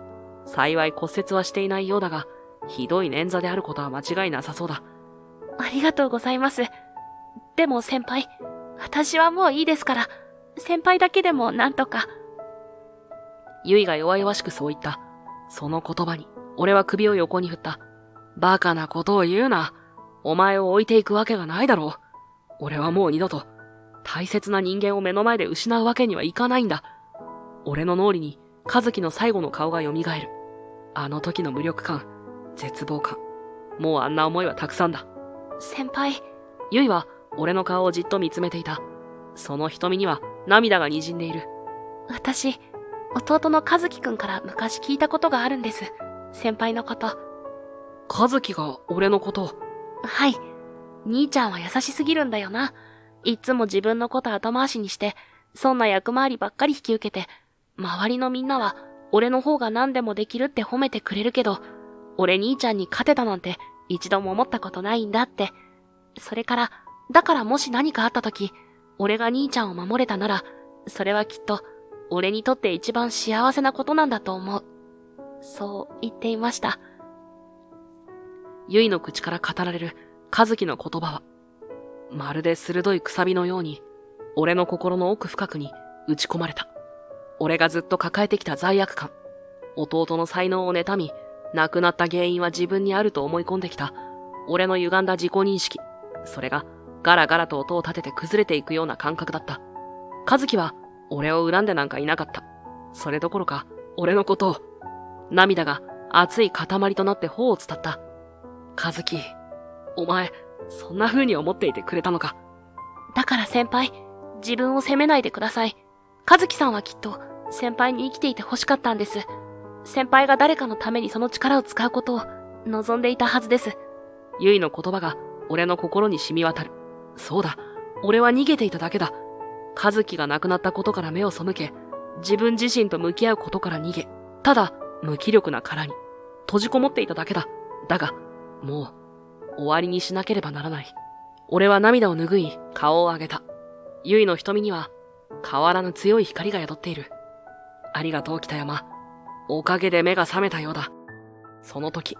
幸い骨折はしていないようだが、ひどい捻挫であることは間違いなさそうだ。ありがとうございます。でも先輩、私はもういいですから、先輩だけでもなんとか。ユイが弱々しくそう言った。その言葉に、俺は首を横に振った。バカなことを言うな。お前を置いていくわけがないだろう。俺はもう二度と、大切な人間を目の前で失うわけにはいかないんだ。俺の脳裏に、和樹の最後の顔が蘇る。あの時の無力感、絶望感。もうあんな思いはたくさんだ。先輩。ユイは俺の顔をじっと見つめていた。その瞳には涙が滲んでいる。私、弟の和樹くんから昔聞いたことがあるんです。先輩のこと。和樹が俺のことを。はい。兄ちゃんは優しすぎるんだよな。いつも自分のこと後回しにして、そんな役回りばっかり引き受けて、周りのみんなは俺の方が何でもできるって褒めてくれるけど、俺兄ちゃんに勝てたなんて一度も思ったことないんだって。それから、だからもし何かあった時、俺が兄ちゃんを守れたなら、それはきっと俺にとって一番幸せなことなんだと思う。そう言っていました。ユイの口から語られる和樹の言葉は、まるで鋭いくさびのように、俺の心の奥深くに打ち込まれた。俺がずっと抱えてきた罪悪感、弟の才能を妬み、亡くなった原因は自分にあると思い込んできた、俺の歪んだ自己認識、それがガラガラと音を立てて崩れていくような感覚だった。和樹は俺を恨んでなんかいなかった。それどころか、俺のことを、涙が熱い塊となって頬を伝った。和樹、お前、そんな風に思っていてくれたのか。だから先輩、自分を責めないでください。和樹さんはきっと先輩に生きていて欲しかったんです。先輩が誰かのためにその力を使うことを望んでいたはずです。ユイの言葉が俺の心に染み渡る。そうだ、俺は逃げていただけだ。和樹が亡くなったことから目を背け、自分自身と向き合うことから逃げ、ただ無気力な殻に閉じこもっていただけだ。だが、もう終わりにしなければならない。俺は涙を拭い顔を上げた。ユイの瞳には変わらぬ強い光が宿っている。ありがとう北山。おかげで目が覚めたようだ。その時、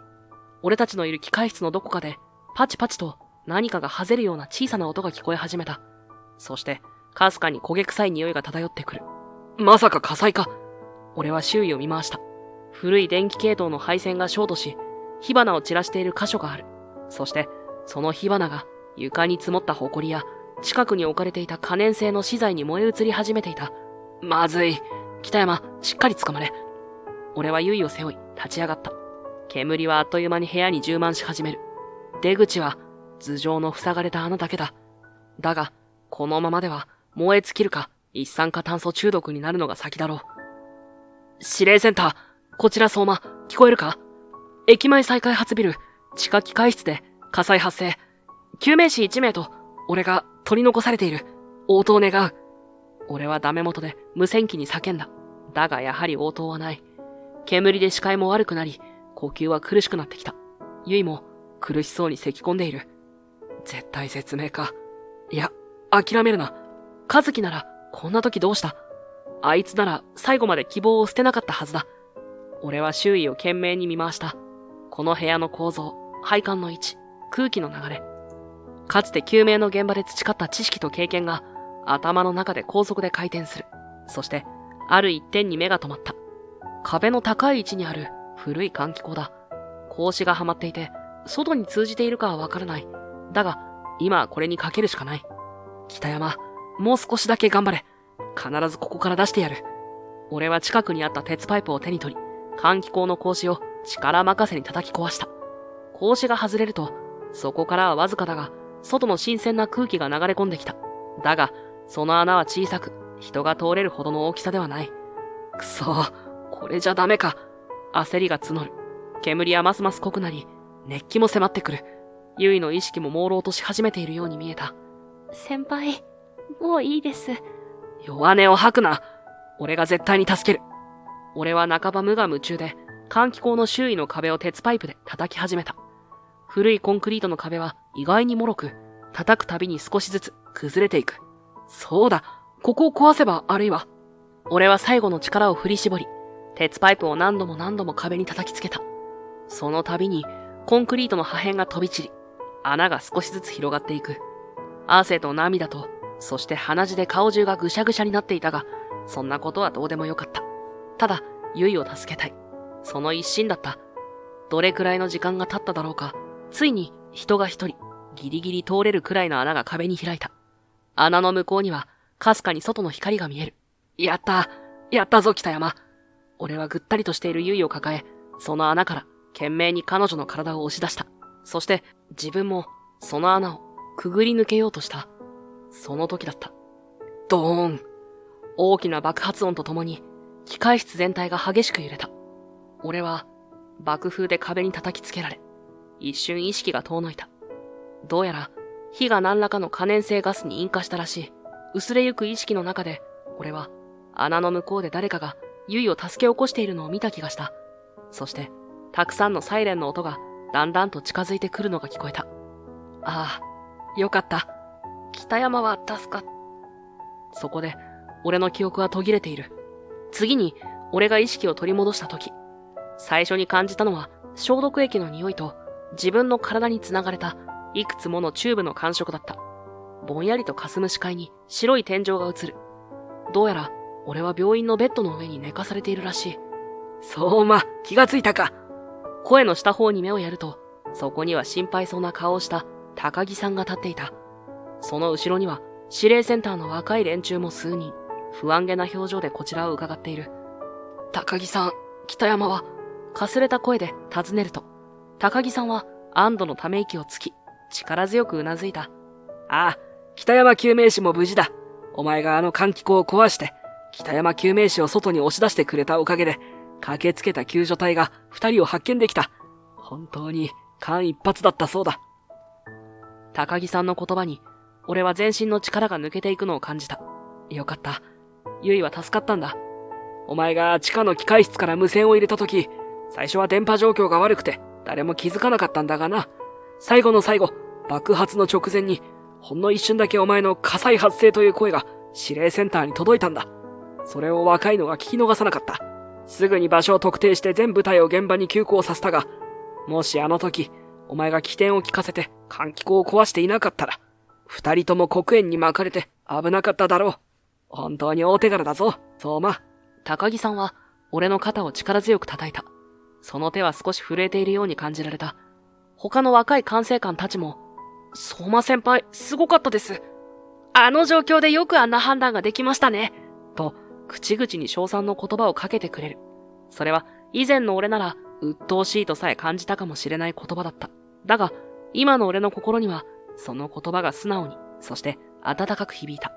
俺たちのいる機械室のどこかでパチパチと何かがはぜるような小さな音が聞こえ始めた。そして、かすかに焦げ臭い匂いが漂ってくる。まさか火災か。俺は周囲を見回した。古い電気系統の配線がショートし、火花を散らしている箇所がある。そして、その火花が床に積もった埃や近くに置かれていた可燃性の資材に燃え移り始めていた。まずい。北山、しっかり捕まれ。俺はユイを背負い、立ち上がった。煙はあっという間に部屋に充満し始める。出口は、頭上の塞がれた穴だけだ。だが、このままでは、燃え尽きるか、一酸化炭素中毒になるのが先だろう。指令センター、こちら相馬、聞こえるか？駅前再開発ビル、地下機械室で火災発生。救命士1名と、俺が取り残されている。応答願う。俺はダメ元で無線機に叫んだ。だがやはり応答はない。煙で視界も悪くなり、呼吸は苦しくなってきた。ユイも苦しそうに咳き込んでいる。絶対絶命か。いや、諦めるな。和樹ならこんな時どうした？あいつなら最後まで希望を捨てなかったはずだ。俺は周囲を懸命に見回した。この部屋の構造、配管の位置、空気の流れ。かつて救命の現場で培った知識と経験が頭の中で高速で回転する。そして、ある一点に目が止まった。壁の高い位置にある古い換気口だ。格子がはまっていて、外に通じているかはわからない。だが、今はこれにかけるしかない。北山、もう少しだけ頑張れ。必ずここから出してやる。俺は近くにあった鉄パイプを手に取り、換気口の格子を力任せに叩き壊した。格子が外れると、そこからはわずかだが、外の新鮮な空気が流れ込んできた。だが、その穴は小さく、人が通れるほどの大きさではない。くそー、これじゃダメか。焦りが募る。煙はますます濃くなり、熱気も迫ってくる。ユイの意識も朦朧とし始めているように見えた。先輩、もういいです。弱音を吐くな。俺が絶対に助ける。俺は半ば無我夢中で、換気口の周囲の壁を鉄パイプで叩き始めた。古いコンクリートの壁は意外に脆く、叩くたびに少しずつ崩れていく。そうだ、ここを壊せばあるいは。俺は最後の力を振り絞り、鉄パイプを何度も何度も壁に叩きつけた。その度にコンクリートの破片が飛び散り、穴が少しずつ広がっていく。汗と涙と、そして鼻血で顔中がぐしゃぐしゃになっていたが、そんなことはどうでもよかった。ただ、ユイを助けたい。その一心だった。どれくらいの時間が経っただろうか。ついに人が一人、ギリギリ通れるくらいの穴が壁に開いた。穴の向こうには、かすかに外の光が見える。やったぞ北山。俺はぐったりとしているユイを抱え、その穴から懸命に彼女の体を押し出した。そして自分もその穴をくぐり抜けようとした。その時だった。ドーン。大きな爆発音とともに、機械室全体が激しく揺れた。俺は爆風で壁に叩きつけられ、一瞬意識が遠のいた。どうやら火が何らかの可燃性ガスに引火したらしい。薄れゆく意識の中で、俺は穴の向こうで誰かがユイを助け起こしているのを見た気がした。そして、たくさんのサイレンの音がだんだんと近づいてくるのが聞こえた。ああ、よかった。北山は助かっ。そこで、俺の記憶は途切れている。次に、俺が意識を取り戻した時、最初に感じたのは消毒液の匂いと自分の体につながれたいくつものチューブの感触だった。ぼんやりと霞む視界に白い天井が映る。どうやら俺は病院のベッドの上に寝かされているらしい。相馬、気がついたか。声のした方に目をやると、そこには心配そうな顔をした高木さんが立っていた。その後ろには指令センターの若い連中も数人、不安げな表情でこちらを伺っている。高木さん、北山は、かすれた声で尋ねると、高木さんは安堵のため息をつき、力強くうなずいた。ああ、北山救命士も無事だ。お前があの換気口を壊して、北山救命士を外に押し出してくれたおかげで、駆けつけた救助隊が2人を発見できた。本当に間一髪だったそうだ。高木さんの言葉に、俺は全身の力が抜けていくのを感じた。よかった。ユイは助かったんだ。お前が地下の機械室から無線を入れたとき、最初は電波状況が悪くて誰も気づかなかったんだがな。最後の最後、爆発の直前に、ほんの一瞬だけお前の火災発生という声が指令センターに届いたんだ。それを若いのが聞き逃さなかった。すぐに場所を特定して全部隊を現場に急行させたが、もしあの時、お前が起点を聞かせて換気口を壊していなかったら、二人とも黒煙に巻かれて危なかっただろう。本当に大手柄だぞ、相馬。高木さんは俺の肩を力強く叩いた。その手は少し震えているように感じられた。他の若い管制官たちも、相馬先輩、すごかったです。あの状況でよくあんな判断ができましたね。と、口々に称賛の言葉をかけてくれる。それは以前の俺なら、鬱陶しいとさえ感じたかもしれない言葉だった。だが、今の俺の心には、その言葉が素直に、そして温かく響いた。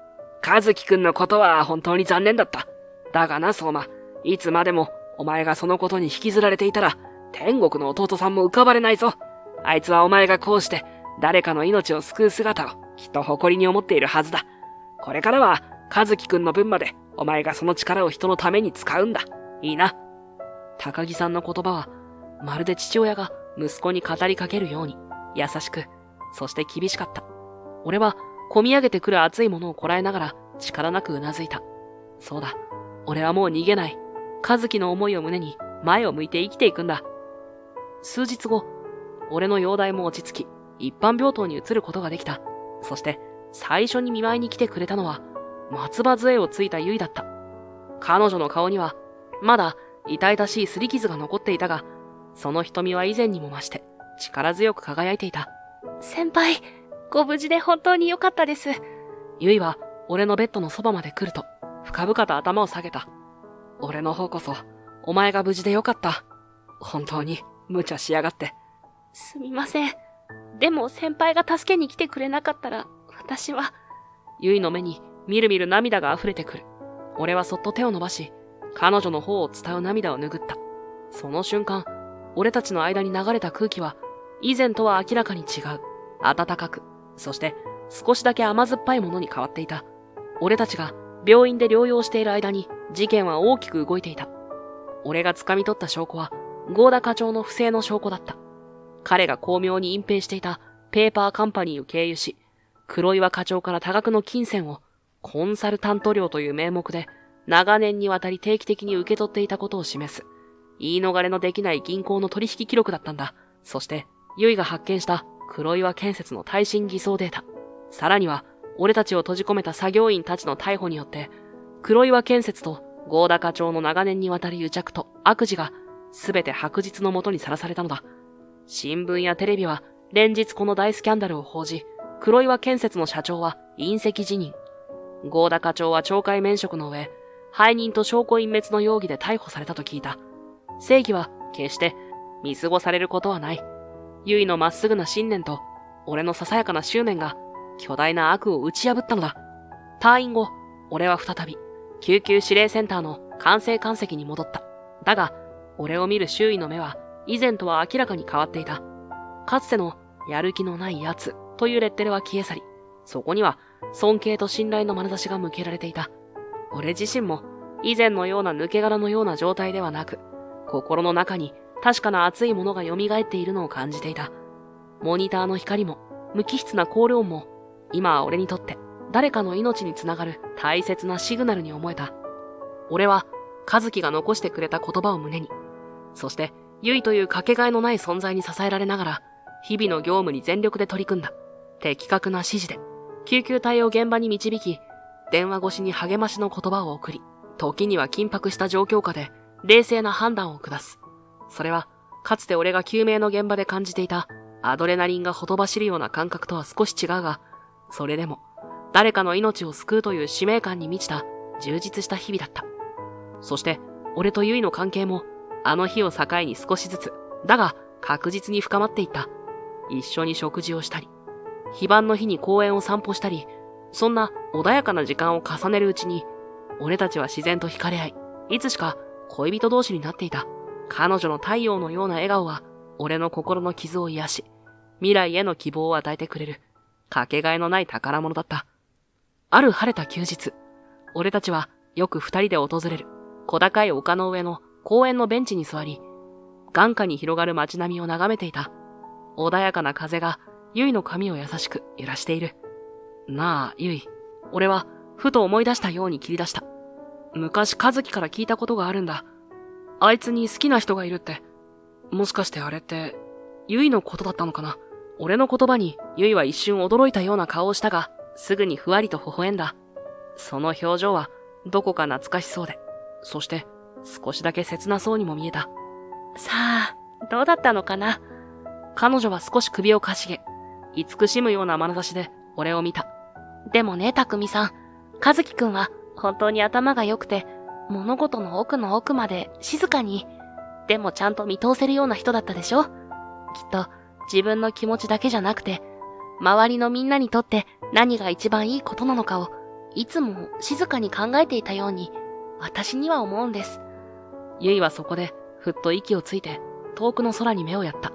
和樹くんのことは本当に残念だった。だがな、相馬。いつまでも、お前がそのことに引きずられていたら、天国の弟さんも浮かばれないぞ。あいつはお前がこうして、誰かの命を救う姿を、きっと誇りに思っているはずだ。これからは、和樹くんの分まで、お前がその力を人のために使うんだ。いいな。高木さんの言葉は、まるで父親が息子に語りかけるように、優しく、そして厳しかった。俺は、込み上げてくる熱いものをこらえながら、力なくうなずいた。そうだ、俺はもう逃げない。和樹の思いを胸に、前を向いて生きていくんだ。数日後、俺の容体も落ち着き、一般病棟に移ることができた。そして、最初に見舞いに来てくれたのは、松葉杖をついたゆいだった。彼女の顔には、まだ痛々しい擦り傷が残っていたが、その瞳は以前にも増して、力強く輝いていた。先輩、ご無事で本当に良かったです。ゆいは、俺のベッドのそばまで来ると、深々と頭を下げた。俺の方こそ、お前が無事でよかった。本当に、無茶しやがって。すみません。でも先輩が助けに来てくれなかったら、私は。ゆいの目に、みるみる涙が溢れてくる。俺はそっと手を伸ばし、彼女の方を伝う涙を拭った。その瞬間、俺たちの間に流れた空気は、以前とは明らかに違う。暖かく、そして少しだけ甘酸っぱいものに変わっていた。俺たちが病院で療養している間に事件は大きく動いていた。俺が掴み取った証拠は、合田課長の不正の証拠だった。彼が巧妙に隠蔽していたペーパーカンパニーを経由し、黒岩課長から多額の金銭をコンサルタント料という名目で長年にわたり定期的に受け取っていたことを示す。言い逃れのできない銀行の取引記録だったんだ。そして、ユイが発見した黒岩建設の耐震偽装データ。さらには、俺たちを閉じ込めた作業員たちの逮捕によって、黒岩建設と合田課長の長年にわたり癒着と悪事がすべて白日のもとにさらされたのだ。新聞やテレビは連日この大スキャンダルを報じ、黒岩建設の社長は隕石辞任。合田課長は懲戒免職の上、背任と証拠隠滅の容疑で逮捕されたと聞いた。正義は決して見過ごされることはない。ユイのまっすぐな信念と俺のささやかな執念が巨大な悪を打ち破ったのだ。退院後、俺は再び救急指令センターの管制官席に戻った。だが、俺を見る周囲の目は以前とは明らかに変わっていた。かつてのやる気のない奴というレッテルは消え去り、そこには尊敬と信頼の眼差しが向けられていた。俺自身も以前のような抜け殻のような状態ではなく、心の中に確かな熱いものが蘇っているのを感じていた。モニターの光も無機質な光量も今は俺にとって誰かの命につながる大切なシグナルに思えた。俺は和樹が残してくれた言葉を胸に、そしてユイというかけがえのない存在に支えられながら日々の業務に全力で取り組んだ。的確な指示で救急隊を現場に導き、電話越しに励ましの言葉を送り、時には緊迫した状況下で冷静な判断を下す。それはかつて俺が救命の現場で感じていたアドレナリンがほとばしるような感覚とは少し違うが、それでも誰かの命を救うという使命感に満ちた充実した日々だった。そして俺とユイの関係もあの日を境に少しずつ、だが確実に深まっていった。一緒に食事をしたり、非番の日に公園を散歩したり、そんな穏やかな時間を重ねるうちに、俺たちは自然と惹かれ合い、いつしか恋人同士になっていた。彼女の太陽のような笑顔は、俺の心の傷を癒し、未来への希望を与えてくれる、かけがえのない宝物だった。ある晴れた休日、俺たちはよく二人で訪れる、小高い丘の上の公園のベンチに座り、眼下に広がる街並みを眺めていた。穏やかな風が、ユイの髪を優しく揺らしている。なあ、ユイ。俺は、ふと思い出したように切り出した。昔、和樹から聞いたことがあるんだ。あいつに好きな人がいるって。もしかしてあれって、ユイのことだったのかな。俺の言葉に、ユイは一瞬驚いたような顔をしたが、すぐにふわりと微笑んだ。その表情は、どこか懐かしそうで、そして、少しだけ切なそうにも見えた。さあ、どうだったのかな。彼女は少し首をかしげ、慈しむような眼差しで俺を見た。でもね、匠さん、和樹くんは本当に頭が良くて、物事の奥の奥まで静かに、でもちゃんと見通せるような人だったでしょ？きっと自分の気持ちだけじゃなくて、周りのみんなにとって何が一番いいことなのかをいつも静かに考えていたように私には思うんです。ゆいはそこでふっと息をついて遠くの空に目をやった。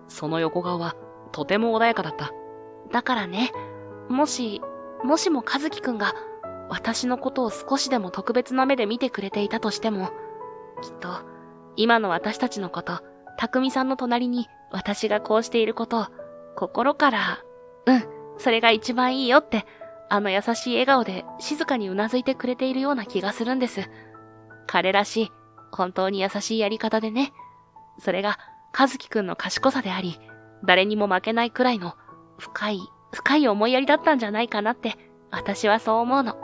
その横顔はとても穏やかだった。だからね、もしも和樹くんが私のことを少しでも特別な目で見てくれていたとしても、きっと今の私たちのこと、匠さんの隣に私がこうしていることを心から、それが一番いいよって、あの優しい笑顔で静かにうなずいてくれているような気がするんです。彼らしい、本当に優しいやり方でね。それが和樹くんの賢さであり、誰にも負けないくらいの深い思いやりだったんじゃないかなって、私はそう思うの。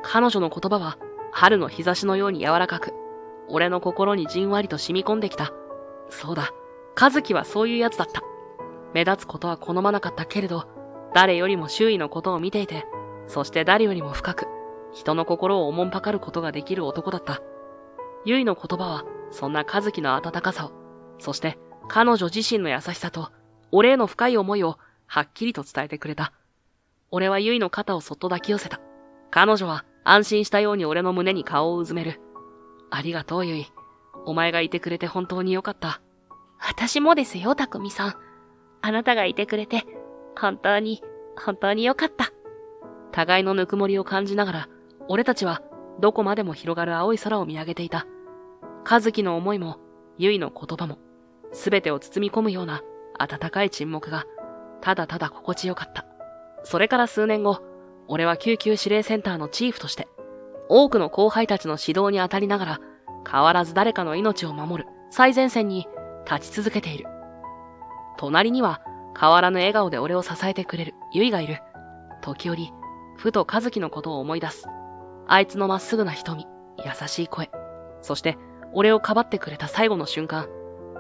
彼女の言葉は春の日差しのように柔らかく、俺の心にじんわりと染み込んできた。そうだ、和樹はそういうやつだった。目立つことは好まなかったけれど、誰よりも周囲のことを見ていて、そして誰よりも深く、人の心をおもんぱかることができる男だった。ゆいの言葉は、そんな和樹の温かさを、そして彼女自身の優しさと、俺への深い思いをはっきりと伝えてくれた。俺はゆいの肩をそっと抱き寄せた。彼女は安心したように俺の胸に顔をうずめる。ありがとうゆい。お前がいてくれて本当によかった。私もですよ、匠さん。あなたがいてくれて、本当によかった。互いのぬくもりを感じながら、俺たちはどこまでも広がる青い空を見上げていた。和樹の思いも、ゆいの言葉も、すべてを包み込むような温かい沈黙が、ただただ心地よかった。それから数年後、俺は救急指令センターのチーフとして、多くの後輩たちの指導に当たりながら、変わらず誰かの命を守る最前線に立ち続けている。隣には変わらぬ笑顔で俺を支えてくれるゆいがいる。時折、ふと和樹のことを思い出す。あいつのまっすぐな瞳、優しい声、そして俺をかばってくれた最後の瞬間。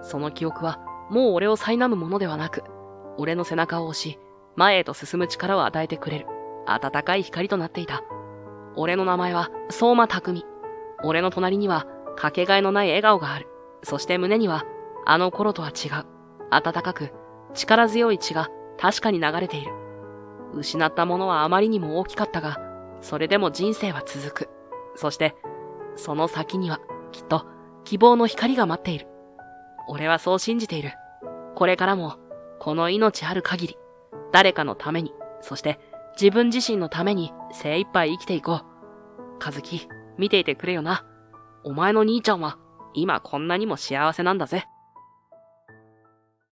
その記憶はもう俺を苛むものではなく、俺の背中を押し、前へと進む力を与えてくれる温かい光となっていた。俺の名前は相馬匠。俺の隣にはかけがえのない笑顔がある。そして胸にはあの頃とは違う温かく力強い血が確かに流れている。失ったものはあまりにも大きかったが、それでも人生は続く。そしてその先にはきっと希望の光が待っている。俺はそう信じている。これからもこの命ある限り、誰かのために、そして自分自身のために精一杯生きていこう。和樹、見ていてくれよな。お前の兄ちゃんは今こんなにも幸せなんだぜ。